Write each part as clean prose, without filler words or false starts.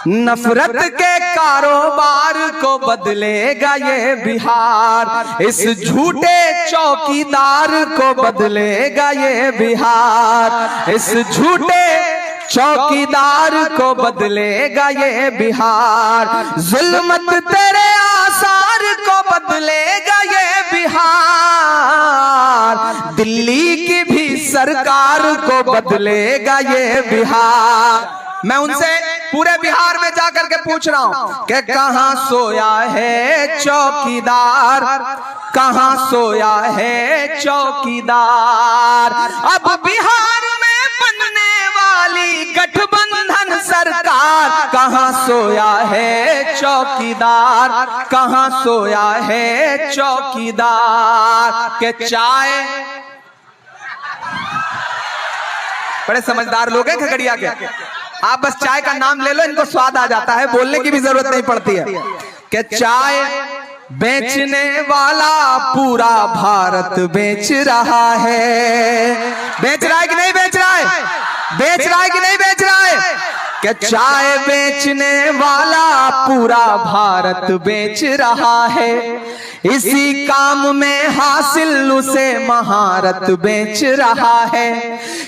नफरत के कारोबार को बदलेगा ये बिहार, इस झूठे चौकीदार को बदलेगा ये बिहार, इस झूठे चौकीदार को बदलेगा ये बिहार, जुल्मत तेरे आसार को बदलेगा ये बिहार, दिल्ली की भी सरकार को बदलेगा ये बिहार। मैं उनसे पूरे बिहार में जाकर के पूछ रहा हूं कि कहां सोया है चौकीदार, कहां सोया है चौकीदार। अब बिहार में बनने वाली गठबंधन सरकार, कहां सोया है चौकीदार, कहां सोया है चौकीदार। के चाय, बड़े समझदार लोग हैं खगड़िया के, आप बस चाय का नाम ले लो, इनको स्वाद आ जाता है, बोलने की भी जरूरत नहीं पड़ती है। कि चाय बेचने वाला पूरा भारत बेच रहा है, बेच रहा है कि नहीं बेच रहा है, बेच रहा है कि नहीं बेच रहा है। कि चाय बेचने वाला पूरा भारत बेच रहा है, इसी काम में हासिल उसे महारत बेच रहा है।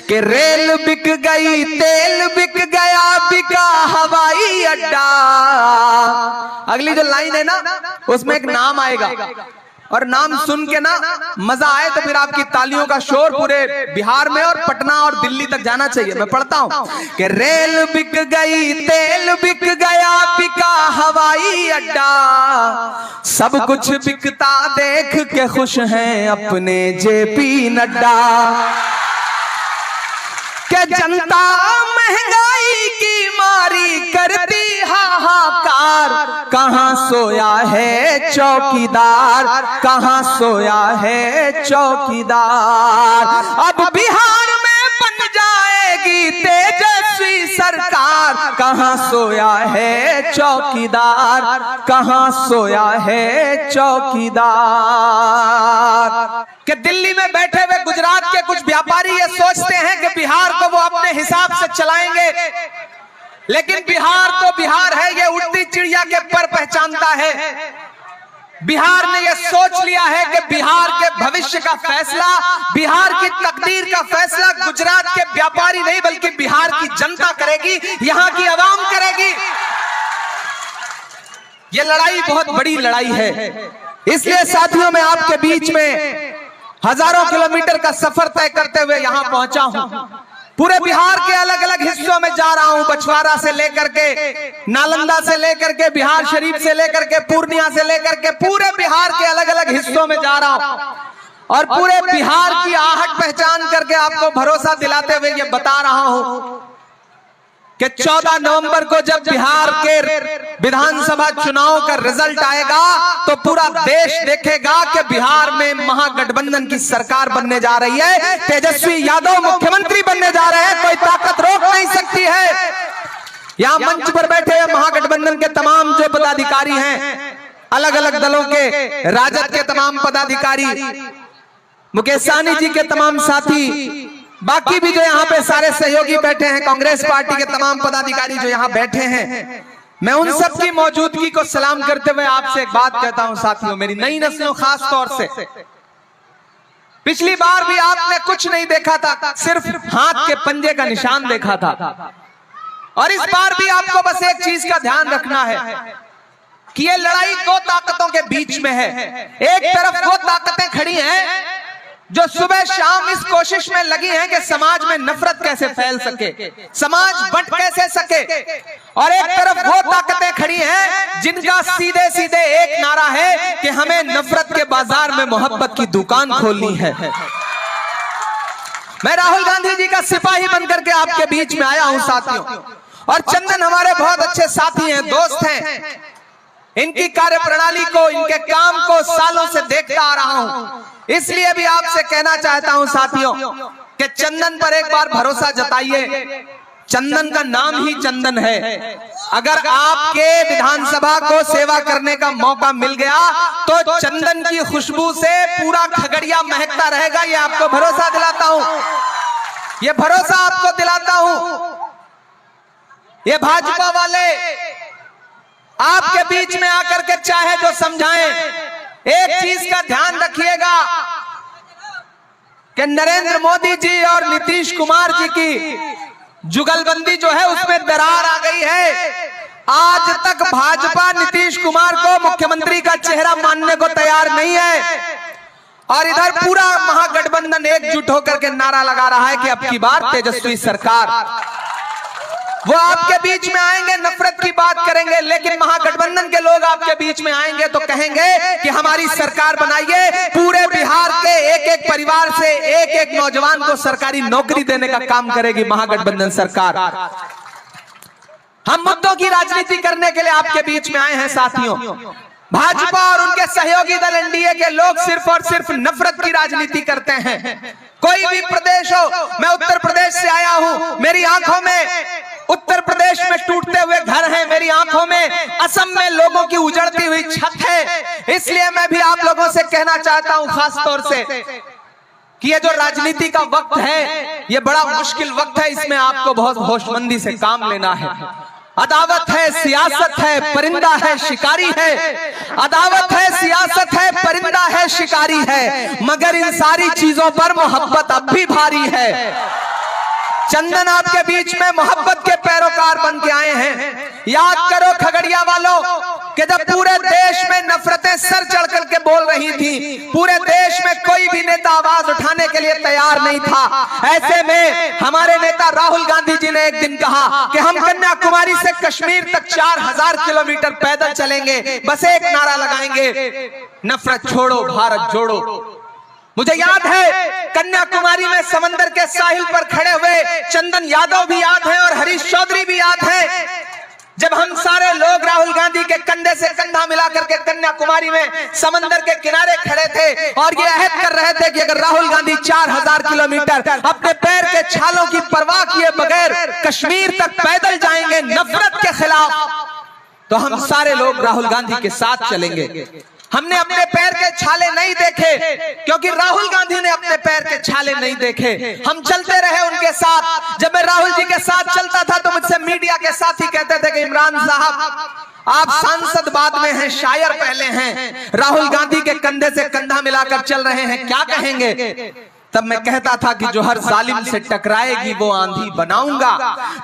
कि रेल बिक गई, तेल बिक गया, बिका हवाई अड्डा। अगली जो लाइन है ना, उसमें एक नाम आएगा और नाम सुन के ना मजा आए तो फिर आपकी तालियों का शोर पूरे बिहार में और पटना और दिल्ली तक जाना चाहिए। मैं पढ़ता हूं कि रेल बिक गई, तेल बिक गया, बिका हवाई अड्डा, सब कुछ बिकता देख के खुश हैं अपने जेपी नड्डा। के जनता महंगाई की मारी करती हाहाकार, कहां सोया है चौकीदार, कहां सोया है चौकीदार। अब बिहार में बन जाएगी तेजस्वी सरकार, कहां सोया है चौकीदार, कहां सोया है चौकीदार। कि दिल्ली में बैठे हुए गुजरात के कुछ व्यापारी ये सोचते हैं कि बिहार को वो अपने हिसाब से चलाएंगे, लेकिन बिहार तो बिहार है, ये उड़ती चिड़िया के पर पहचानता है। बिहार ने ये सोच लिया है कि बिहार के भविष्य का फैसला, बिहार की तकदीर का फैसला गुजरात के व्यापारी नहीं बल्कि बिहार की जनता करेगी, यहां की आवाम करेगी। ये लड़ाई बहुत बड़ी लड़ाई है, इसलिए साथियों मैं आपके बीच में हजारों किलोमीटर का सफर तय करते हुए यहां पहुंचा हूं। पूरे बिहार के अलग अलग हिस्सों में जा रहा हूं, बछवाड़ा से लेकर के, नालंदा से लेकर के, बिहार शरीफ से लेकर के, पूर्णिया से लेकर के, पूरे बिहार के अलग अलग हिस्सों में जा रहा हूं और पूरे बिहार की आहट पहचान करके आपको भरोसा दिलाते हुए ये बता रहा हूं कि 14 नवंबर को जब बिहार के विधानसभा चुनाव का रिजल्ट आएगा तो पूरा देश देखेगा कि बिहार में महागठबंधन की सरकार बनने जा रही है, तेजस्वी यादव मुख्यमंत्री बनने जा रहे हैं, कोई ताकत रोक नहीं सकती है। यहां मंच पर बैठे महागठबंधन के तमाम जो पदाधिकारी हैं, अलग अलग दलों के, राजद के तमाम पदाधिकारी, मुकेश सहनी जी के तमाम साथी, बाकी भी जो यहाँ पे सारे सहयोगी बैठे हैं, कांग्रेस पार्टी के तमाम पदाधिकारी जो यहाँ बैठे हैं, मैं उन सब की मौजूदगी को सलाम करते हुए आपसे एक बात कहता हूं साथियों, मेरी नई नस्लों खास तौर से, पिछली बार भी आपने कुछ नहीं देखा था, सिर्फ हाथ के पंजे का निशान देखा था, और इस बार भी आपको बस एक चीज का ध्यान रखना है कि ये लड़ाई दो ताकतों के बीच में है। एक तरफ वो ताकतें खड़ी हैं जो सुबह शाम इस कोशिश में लगी हैं कि समाज में नफरत कैसे फैल सके, समाज बंट कैसे सके, और एक तरफ वो ताकतें खड़ी हैं जिनका सीधे सीधे एक नारा है कि हमें नफरत के बाजार में मोहब्बत की दुकान खोलनी है। मैं राहुल गांधी जी का सिपाही बनकर के आपके बीच में आया हूं साथियों, और चंदन हमारे बहुत अच्छे साथी हैं, दोस्त हैं, इनकी कार्यप्रणाली को, इनके काम को सालों से देखता आ रहा हूं, इसलिए भी आपसे कहना चाहता हूं साथियों कि चंदन पर एक बार भरोसा जताइए। चंदन का नाम ही चंदन है। अगर आपके विधानसभा को सेवा करने का मौका मिल गया तो चंदन की खुशबू से पूरा खगड़िया महकता रहेगा, ये आपको भरोसा दिलाता हूं, ये भरोसा आपको दिलाता हूं। ये भाजपा वाले आपके बीच में आकर के चाहे जो समझाएं, एक चीज का ध्यान रखिएगा कि नरेंद्र मोदी जी और नीतीश कुमार जी की जुगलबंदी जो है उसमें दरार आ गई है। आज तक भाजपा नीतीश कुमार को मुख्यमंत्री का चेहरा मानने को तैयार नहीं है और इधर पूरा महागठबंधन एकजुट होकर के नारा लगा रहा है कि अब की बार तेजस्वी सरकार। वो आपके बीच में आएंगे, नफरत की बात करेंगे, लेकिन महागठबंधन के लोग आपके बीच में आएंगे तो कहेंगे कि हमारी सरकार बनाइए, पूरे बिहार के एक एक परिवार से एक एक नौजवान को सरकारी नौकरी देने का काम करेगी महागठबंधन सरकार। हम मुद्दों की राजनीति करने के लिए आपके बीच में आए हैं साथियों। भाजपा और उनके सहयोगी दल एनडीए के लोग सिर्फ और सिर्फ नफरत की राजनीति करते हैं। कोई भी प्रदेश हो, मैं उत्तर प्रदेश से आया हूं, मेरी आंखों में उत्तर प्रदेश में टूटते हुए घर हैं, मेरी आंखों में असम में लोगों की उजड़ती हुई छत है। इसलिए मैं भी आप लोगों से कहना चाहता हूं खास तौर से कि ये जो राजनीति का वक्त है ये बड़ा मुश्किल वक्त है, इसमें आपको बहुत होशमंदी से काम लेना है। अदावत है, सियासत है, परिंदा है, शिकारी है। अदावत है, सियासत है, परिंदा है, शिकारी है, मगर इन सारी चीजों पर मोहब्बत अब भी भारी है। चंदन आपके बीच में मोहब्बत के पैरोकार बन के आए हैं। याद करो खगड़िया वालों कि जब पूरे देश में नफरतें सर चढ़ करके बोल रही थी, पूरे देश में कोई भी नेता आवाज उठाने के लिए तैयार नहीं था। ऐसे में हमारे नेता राहुल गांधी जी ने एक दिन कहा कि हम कन्याकुमारी से कश्मीर तक 4000 किलोमीटर पैदल चलेंगे, बस एक नारा लगाएंगे, नफरत छोड़ो भारत जोड़ो। मुझे याद है कन्याकुमारी में समंदर के साहिल पर खड़े हुए चंदन यादव भी याद है और हरीश चौधरी भी याद है, जब हम सारे लोग राहुल गांधी के कंधे से कंधा मिलाकर के कन्याकुमारी में समंदर के किनारे खड़े थे और ये अहद कर रहे थे कि अगर राहुल गांधी 4000 किलोमीटर अपने पैर के छालों की परवाह किए बगैर कश्मीर तक पैदल जाएंगे नफरत के खिलाफ, तो हम सारे लोग राहुल गांधी के साथ चलेंगे। हमने अपने पैर के छाले नहीं देखे क्योंकि राहुल गांधी ने अपने पैर के छाले नहीं देखे, हम चलते रहे उनके साथ। जब मैं राहुल जी के साथ चलता था तो मुझसे मीडिया के साथी कहते थे कि इमरान साहब आप सांसद बाद में हैं, शायर पहले हैं, राहुल गांधी के कंधे से कंधा मिलाकर चल रहे हैं, क्या कहेंगे? तब मैं कहता था कि जो हर जालिम से टकराएगी वो आंधी बनाऊंगा,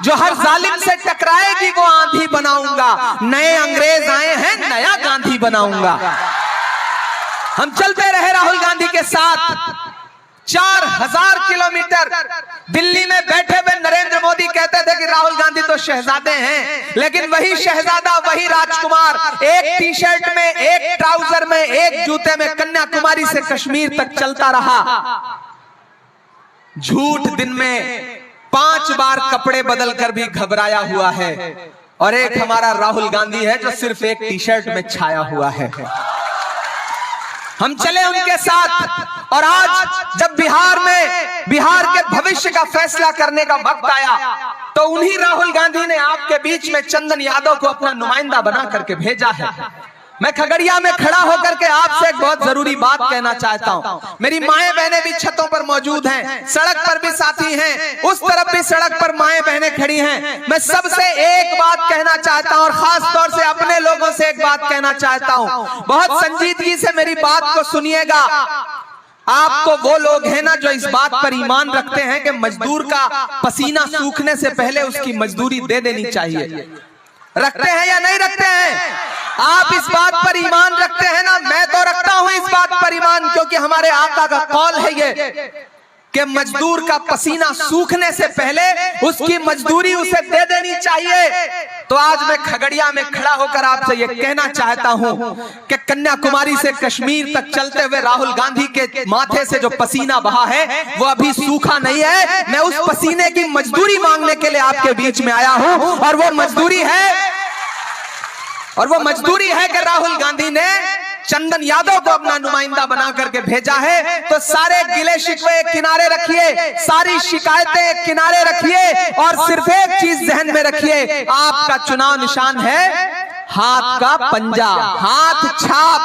जो हर जालिम से टकराएगी वो आंधी बनाऊंगा, नए अंग्रेज आए हैं नया गांधी बनाऊंगा। हम चलते रहे राहुल गांधी के साथ 4000 किलोमीटर। दिल्ली में बैठे हुए नरेंद्र मोदी कहते थे कि राहुल गांधी तो शहजादे हैं, लेकिन वही शहजादा, वही राजकुमार एक टी शर्ट में, एक ट्राउजर में, एक जूते में कन्याकुमारी से कश्मीर तक चलता रहा। झूठ दिन में 5 बार कपड़े बदलकर भी घबराया हुआ है और एक हमारा राहुल गांधी है जो सिर्फ एक टी शर्ट में छाया हुआ है। हम चले उनके साथ और आज जब बिहार के भविष्य का फैसला करने का वक्त आया तो उन्हीं राहुल गांधी ने आपके बीच में चंदन यादव को अपना नुमाइंदा बना करके भेजा है। मैं खगड़िया में खड़ा होकर के आपसे एक बहुत जरूरी बात कहना चाहता हूं। मेरी माएं बहनें भी छतों पर मौजूद हैं, सड़क पर भी साथी हैं, उस तरफ भी सड़क पर माएं बहनें खड़ी हैं। मैं सबसे एक बात कहना चाहता हूं और खास तौर से अपने लोगों से एक बात कहना चाहता हूं, बहुत संजीदगी से मेरी बात को सुनिएगा। आप तो वो लोग हैं ना जो इस बात पर ईमान रखते हैं कि मजदूर का पसीना सूखने से पहले उसकी मजदूरी दे देनी चाहिए। रखते हैं या नहीं रखते हैं? आप इस बात पर ईमान रखते हैं ना? मैं तो रखता हूं इस बात पर ईमान, क्योंकि हमारे आका का कौल है ये कि मजदूर का पसीना सूखने से पहले उसकी मजदूरी उसे दे देनी चाहिए। तो आज मैं खगड़िया में खड़ा होकर आपसे ये कहना चाहता हूं कि कन्याकुमारी से कश्मीर तक चलते हुए राहुल गांधी के माथे से जो पसीना बहा है वो अभी सूखा नहीं है। मैं उस पसीने की मजदूरी मांगने के लिए आपके बीच में आया हूं और वो मजदूरी है कि राहुल गांधी ने चंदन यादव को अपना नुमाइंदा बना करके भेजा है। तो सारे गिले शिकवे किनारे रखिए, सारी शिकायतें किनारे रखिए और सिर्फ एक चीज जहन में रखिए, आपका चुनाव निशान है हाथ का पंजा, हाथ छाप।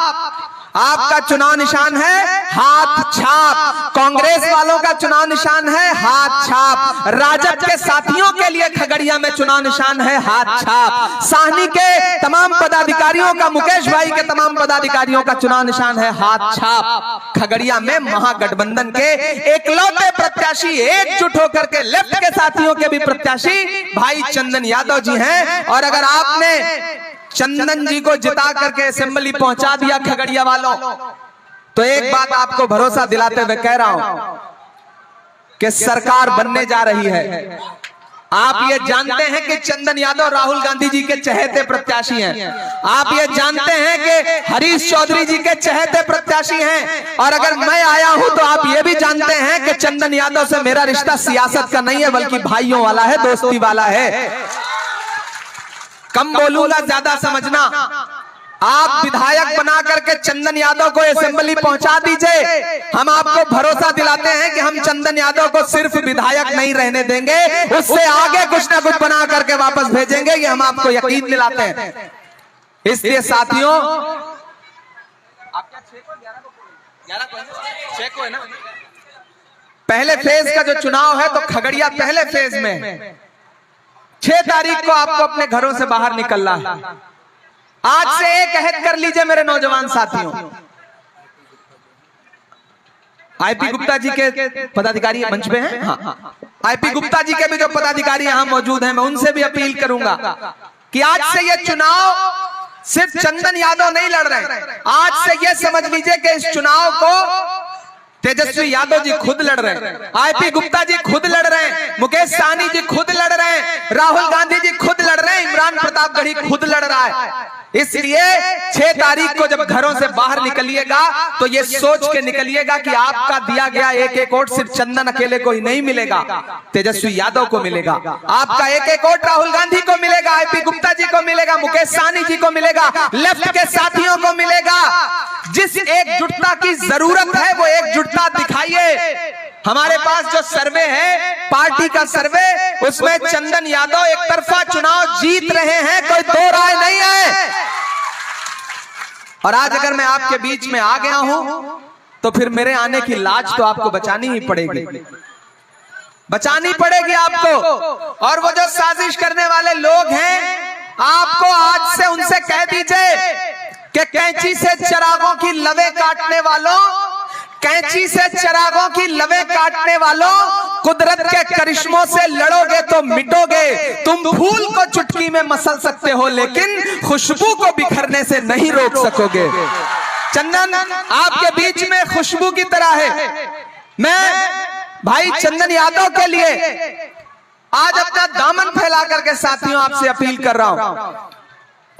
आपका चुनाव निशान है हाथ छाप, कांग्रेस वालों का चुनाव निशान है हाथ छाप, राजद के साथियों के लिए खगड़िया में चुनाव निशान है हाथ छाप, साहनी के तमाम पदाधिकारियों का, मुकेश भाई के तमाम पदाधिकारियों का चुनाव निशान है हाथ छाप। खगड़िया में महागठबंधन के एकलौते प्रत्याशी, एकजुट होकर के लेफ्ट के साथियों के भी प्रत्याशी भाई चंदन यादव जी हैं। और अगर आपने चंदन जी को जिता करके असेंबली पहुंचा दिया खगड़िया वालों, तो एक बात आपको भरोसा दिलाते हुए कह रहा हूं कि सरकार बनने जा रही है। आप ये जानते हैं कि चंदन यादव राहुल गांधी जी के चहेते प्रत्याशी हैं, आप ये जानते हैं कि हरीश चौधरी जी के चहेते प्रत्याशी हैं, और अगर मैं आया हूं तो आप ये भी जानते हैं कि चंदन यादव से मेरा रिश्ता सियासत का नहीं है बल्कि भाइयों वाला है, दोस्ती वाला है। कम बोलूंगा, ज्यादा समझना। आप विधायक बना करके चंदन यादव को असेंबली पहुंचा दीजिए, हम आपको भरोसा दिलाते हैं कि हम चंदन यादव को सिर्फ विधायक नहीं रहने देंगे, उससे आगे कुछ ना कुछ बना करके वापस भेजेंगे, ये हम आपको यकीन दिलाते हैं। इसलिए साथियों, पहले फेज का जो चुनाव है तो खगड़िया पहले फेज में 6 तारीख को आपको अपने घरों से बाहर निकलना है। आज से एक अहद कर लीजिए मेरे नौजवान साथियों। आईपी गुप्ता जी के पदाधिकारी मंच पे हैं, हाँ, आईपी गुप्ता जी के भी जो पदाधिकारी यहां मौजूद हैं, मैं उनसे भी अपील करूंगा कि आज से ये चुनाव सिर्फ चंदन यादव नहीं लड़ रहे हैं, आज से ये समझ लीजिए कि इस चुनाव को तेजस्वी यादव जी खुद लड़ रहे हैं, आईपी गुप्ता जी खुद लड़ रहे हैं, मुकेश सहनी जी खुद लड़ रहे हैं, राहुल गांधी जी खुद लड़ रहे हैं, इमरान प्रतापगढ़ी खुद लड़ रहा है। इसलिए 6 तारीख को जब घरों से बाहर निकलिएगा तो ये सोच के निकलिएगा कि आपका दिया गया एक एक वोट सिर्फ चंदन अकेले को ही नहीं मिलेगा, तेजस्वी यादव को मिलेगा। आपका एक एक वोट राहुल गांधी को मिलेगा, आईपी गुप्ता जी को मिलेगा, मुकेश सहनी जी को मिलेगा, लेफ्ट के साथियों को मिलेगा। जिस एकजुटता की जरूरत है वो एकजुटता दिखाइए। हमारे पास जो सर्वे है, पार्टी का सर्वे, उसमें चंदन यादव एक तरफा चुनाव जीत रहे हैं, कोई दो राय नहीं है। और आज अगर मैं आपके बीच में आ गया हूं तो फिर मेरे आने की लाज तो आपको बचानी ही पड़ेगी, बचानी पड़ेगी आपको। और वो जो साजिश करने वाले लोग हैं, आपको आज से उनसे कह दीजिए कि कैंची से चिरागों की लवे काटने वालों, कैंची से चिरागों की लवे काटने वालों, कुदरत के करिश्मों से लड़ोगे तो मिटोगे। तुम फूल को चुटकी में मसल सकते हो लेकिन खुशबू को बिखरने से नहीं रोक सकोगे। चंदन आपके बीच में खुशबू की तरह है। मैं भाई चंदन यादव के लिए आज अपना दामन फैला करके साथियों आपसे अपील कर रहा हूं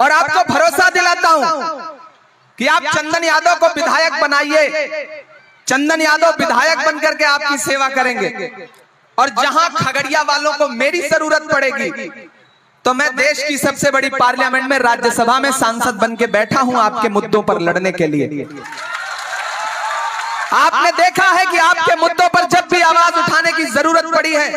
और आपको भरोसा दिलाता हूं कि आप चंदन यादव को विधायक बनाइए। चंदन यादव विधायक बनकर के आपकी सेवा करेंगे और जहां खगड़िया वालों को मेरी जरूरत पड़ेगी तो मैं देश की सबसे बड़ी पार्लियामेंट में, राज्यसभा में सांसद बन के बैठा हूं आपके मुद्दों पर लड़ने के लिए। आपने देखा है कि आपके मुद्दों पर जब भी आवाज उठाने की जरूरत पड़ी है,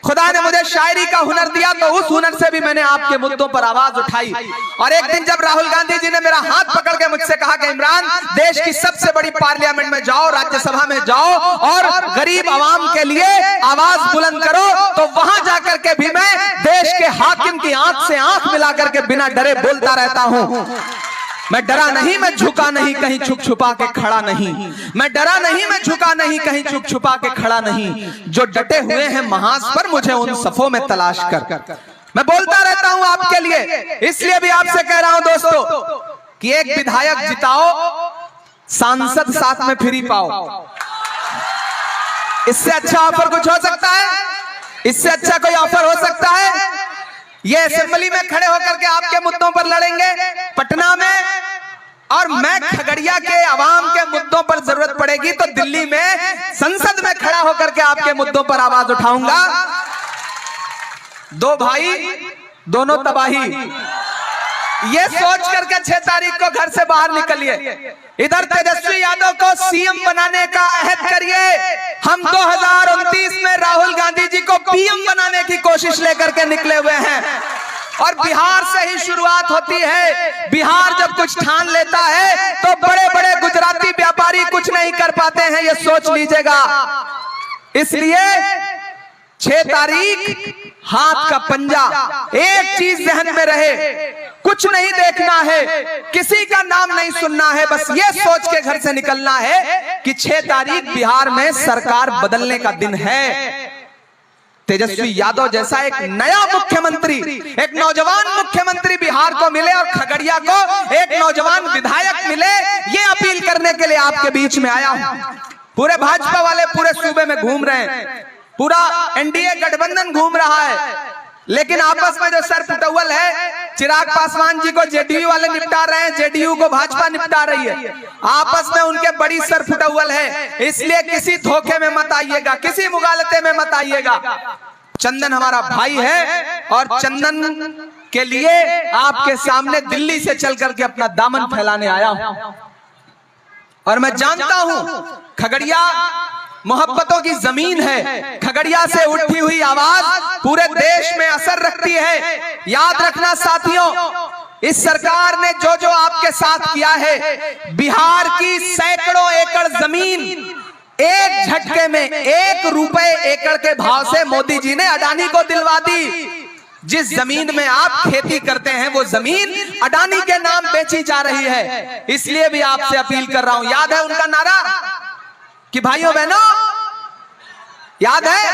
खुदा ने मुझे शायरी का हुनर दिया तो उस हुनर से भी मैंने आपके मुद्दों पर आवाज उठाई। और एक दिन जब राहुल गांधी जी ने मेरा हाथ पकड़ के मुझसे कहा कि इमरान, देश की सबसे बड़ी पार्लियामेंट में जाओ, राज्यसभा में जाओ और गरीब आवाम के लिए आवाज बुलंद करो, तो वहां जाकर के भी मैं देश के हाकिम की आंख से आंख मिला करके बिना डरे बोलता रहता हूं। मैं डरा नहीं, मैं झुका नहीं, कहीं छुप छुपा के खड़ा नहीं। मैं डरा नहीं, मैं झुका नहीं, कहीं छुप छुपा के खड़ा नहीं। जो डटे हुए हैं महाज पर, मुझे उन सफों में तलाश कर। मैं बोलता रहता हूं आपके लिए। इसलिए भी आपसे कह रहा हूं दोस्तों कि एक विधायक जिताओ, सांसद साथ में फ्री पाओ। इससे अच्छा ऑफर कुछ हो सकता है? इससे अच्छा कोई ऑफर हो सकता है? ये असेंबली में खड़े होकर के आपके मुद्दों पर लड़ेंगे पटना में, और मैं खगड़िया के आवाम के मुद्दों पर जरूरत पड़ेगी तो दिल्ली में संसद में खड़ा होकर के आपके मुद्दों पर आवाज उठाऊंगा। दो भाई दोनों तबाही, ये सोच करके 6 तारीख को घर से बाहर निकलिए। इधर तेजस्वी यादव को सीएम बनाने का अहद करिए। हम 2029 में राहुल गांधी जी को पीएम बनाने की कोशिश लेकर के निकले हुए हैं। और बिहार से ही शुरुआत होती है। बिहार जब कुछ ठान लेता है तो बड़े बड़े गुजराती व्यापारी कुछ नहीं कर पाते हैं, ये सोच लीजिएगा। इसलिए 6 तारीख हाथ का पंजा, एक चीज जहन में रहे, कुछ नहीं देखना है, किसी का नाम नहीं सुनना है, बस ये सोच के घर से निकलना है कि 6 तारीख बिहार में सरकार बदलने का दिन है। तेजस्वी यादव जैसा एक नया मुख्यमंत्री, एक नौजवान मुख्यमंत्री बिहार को मिले और खगड़िया को एक नौजवान विधायक मिले, ये अपील करने के लिए आपके बीच में आया हूं। पूरे भाजपा वाले पूरे सूबे में घूम रहे हैं, पूरा एनडीए गठबंधन घूम रहा है, लेकिन आपस में जो सर फुटौल है, चिराग पासवान जी को जेडीयू वाले निपटा रहे हैं, जेडीयू को भाजपा निपटा रही है, आपस में उनके बड़ी सर फुटौल है। इसलिए किसी धोखे में मत आइएगा, किसी मुगालते में मत आइएगा। चंदन हमारा भाई है और चंदन के लिए आपके सामने दिल्ली से चल करके अपना दामन फैलाने आया हूं। और मैं जानता हूं खगड़िया मोहब्बतों की जमीन है, खगड़िया से उठी हुई आवाज पूरे देश में असर रखती है। याद रखना साथियों, इस सरकार ने जो जो आपके साथ किया है, बिहार की सैकड़ों एकड़ जमीन एक झटके में 1 रुपए एकड़ के भाव से मोदी जी ने अडानी को दिलवा दी। जिस जमीन में आप खेती करते हैं वो जमीन अडानी के नाम बेची जा रही है। इसलिए भी आपसे अपील कर रहा हूं, याद है उनका नारा कि भाइयों बहनों, याद है,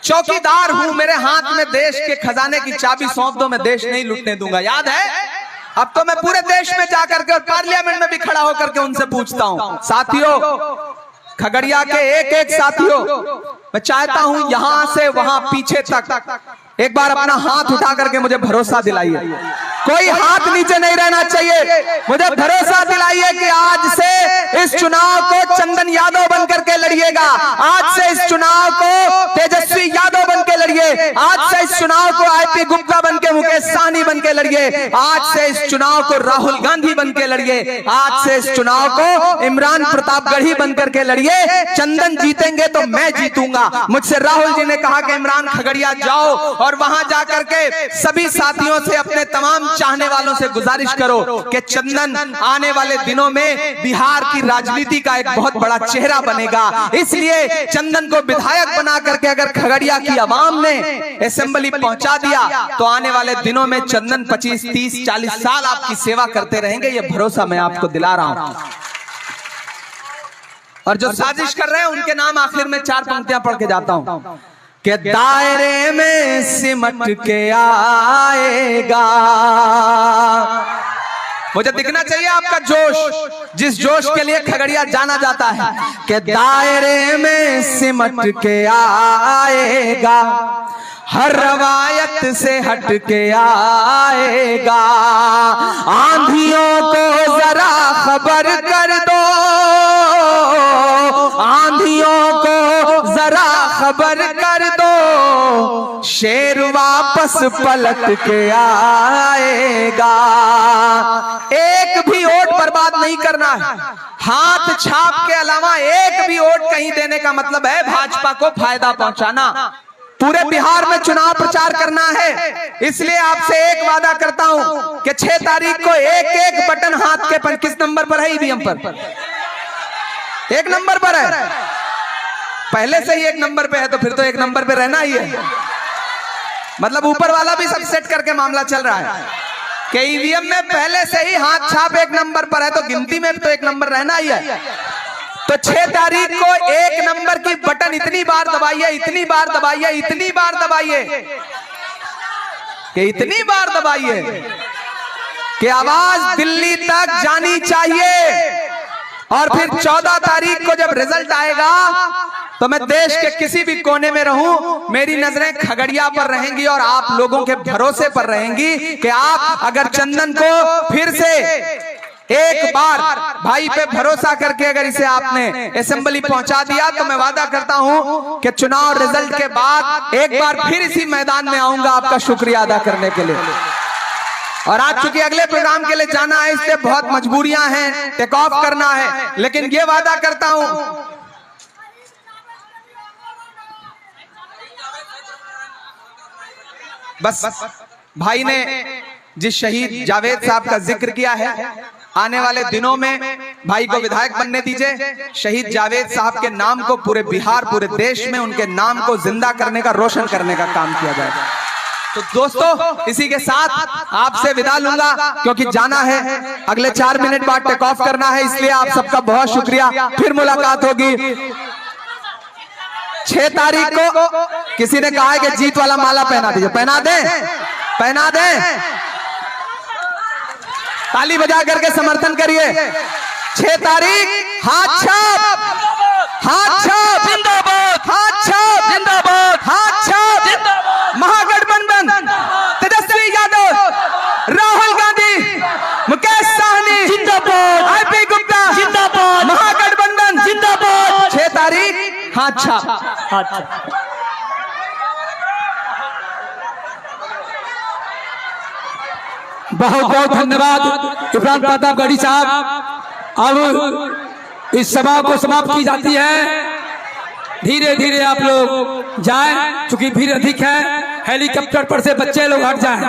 चौकीदार हूं, मेरे हाथ में देश के खजाने की चाबी सौंप दो, मैं देश नहीं लूटने दूंगा। याद है? अब तो मैं पूरे देश में जाकर के और पार्लियामेंट में भी खड़ा होकर के उनसे पूछता हूं, साथियों, खगड़िया के एक एक साथियों, मैं चाहता हूं यहां से वहां पीछे तक एक बार अपना हाथ उठा करके मुझे भरोसा दिलाइए। कोई हाथ नीचे नहीं रहना चाहिए। मुझे भरोसा दिलाइए कि आज से इस चुनाव को चंदन यादव बनकर के लड़िएगा, आज से इस चुनाव को तेजस्वी यादव बनकर लड़िए, आज से इस चुनाव को आईपी गुप्ता बनके, मुकेश सहनी बनके लड़िए, आज से इस चुनाव को राहुल गांधी बनके लड़िए, आज से इस चुनाव को इमरान प्रतापगढ़ी बनकर के लड़िए। चंदन जीतेंगे तो मैं जीतूंगा। मुझसे राहुल जी ने कहा कि इमरान खगड़िया जाओ और वहां जाकर के सभी साथियों से, अपने तमाम चाहने वालों से गुजारिश करो कि चंदन आने वाले दिनों में बिहार की राजनीति का एक बहुत बड़ा चेहरा बनेगा। इसलिए चंदन को विधायक बना करके अगर खगड़िया की आवाम ने असेंबली पहुंचा दिया तो आने वाले दिनों में चंदन 25, 30, 40 साल आपकी सेवा करते रहेंगे। ये भरोसा मैं आपको दिला रहा हूं। और जो साजिश कर रहे हैं उनके नाम आखिर में 4 पंक्तियां पढ़ के जाता हूं कि दायरे में सिमट के आएगा। मुझे दिखना चाहिए आपका जोश, जिस जोश के लिए खगड़िया जाना जाता है, कि दायरे में सिमट के आएगा, हर रवायत से हट के आएगा। आंधियों को जरा खबर कर दो, आंधियों को जरा खबर कर दो, शेर वापस पलट के आएगा। एक भी वोट बर्बाद नहीं करना है। हाथ छाप के अलावा एक भी वोट कहीं देने का मतलब है भाजपा को फायदा पहुंचाना। पूरे बिहार में चुनाव प्रचार करना है। इसलिए आपसे एक वादा करता हूं कि 6 तारीख को एक एक बटन हाथ के पर, किस नंबर पर है ईवीएम पर? 1 नंबर पर है। पहले से ही 1 नंबर पे है तो फिर तो 1 नंबर पे रहना ही है। मतलब ऊपर वाला भी सब सेट करके मामला चल रहा है कि ईवीएम में पहले से ही हाथ छाप 1 नंबर पर है तो गिनती में तो 1 नंबर रहना ही है। तो 6 तारीख को 1 नंबर की बटन इतनी बार दबाइए, इतनी बार दबाइए, इतनी बार दबाइए कि इतनी बार दबाइए कि आवाज दिल्ली तक जानी चाहिए। और फिर 14 तारीख को जब रिजल्ट आएगा तो मैं देश के किसी भी कोने में रहूं, मेरी नजरें खगड़िया पर रहेंगी और आप लोगों के भरोसे पर रहेंगी कि आप अगर चंदन को फिर से एक बार भाई पे भरोसा करके अगर इसे आपने असेंबली पहुंचा दिया तो मैं वादा करता हूं कि चुनाव रिजल्ट के बाद एक बार फिर इसी मैदान में आऊंगा आपका शुक्रिया अदा करने के लिए। और आज चूंकि अगले प्रोग्राम के लिए जाना है, इसलिए बहुत मजबूरियां हैं, टेक ऑफ करना है, लेकिन ये वादा करता हूं भाई ने जिस शहीद जावेद साहब का जिक्र किया है, आने वाले दिनों में भाई को विधायक बनने दीजिए। शहीद जावेद साहब के नाम को पूरे बिहार, पूरे देश में उनके नाम को जिंदा करने का, रोशन करने का काम किया जाएगा। तो दोस्तों, इसी के साथ आपसे विदा लूंगा, क्योंकि जाना है, अगले 4 मिनट बाद टेक ऑफ करना है। इसलिए आप सबका बहुत शुक्रिया। फिर मुलाकात होगी 6 तारीख को। किसी ने कहा है कि जीत वाला माला पहना दीजिए, पहना दे, पहना दे। ताली बजा करके समर्थन करिए। 6 तारीख, हाथ छाप, हाथ छाप जिंदाबाद, हाथ छाप जिंदाबाद, हाथ छाप जिंदाबाद। महागठबंधन, तेजस्वी यादव, राहुल गांधी, मुकेश साहनी जिंदाबाद, आईपी गुप्ता जिंदाबाद, महागठबंधन जिंदाबाद। 6 तारीख, हाथ छाप। बहुत बहुत धन्यवाद इरफान प्रतापगढ़ी साहब। अब इस सभा को समाप्त की जाती है। धीरे धीरे आप लोग जाएं, चूंकि भीड़ अधिक है। हेलीकॉप्टर पर से बच्चे लोग हट जाएं।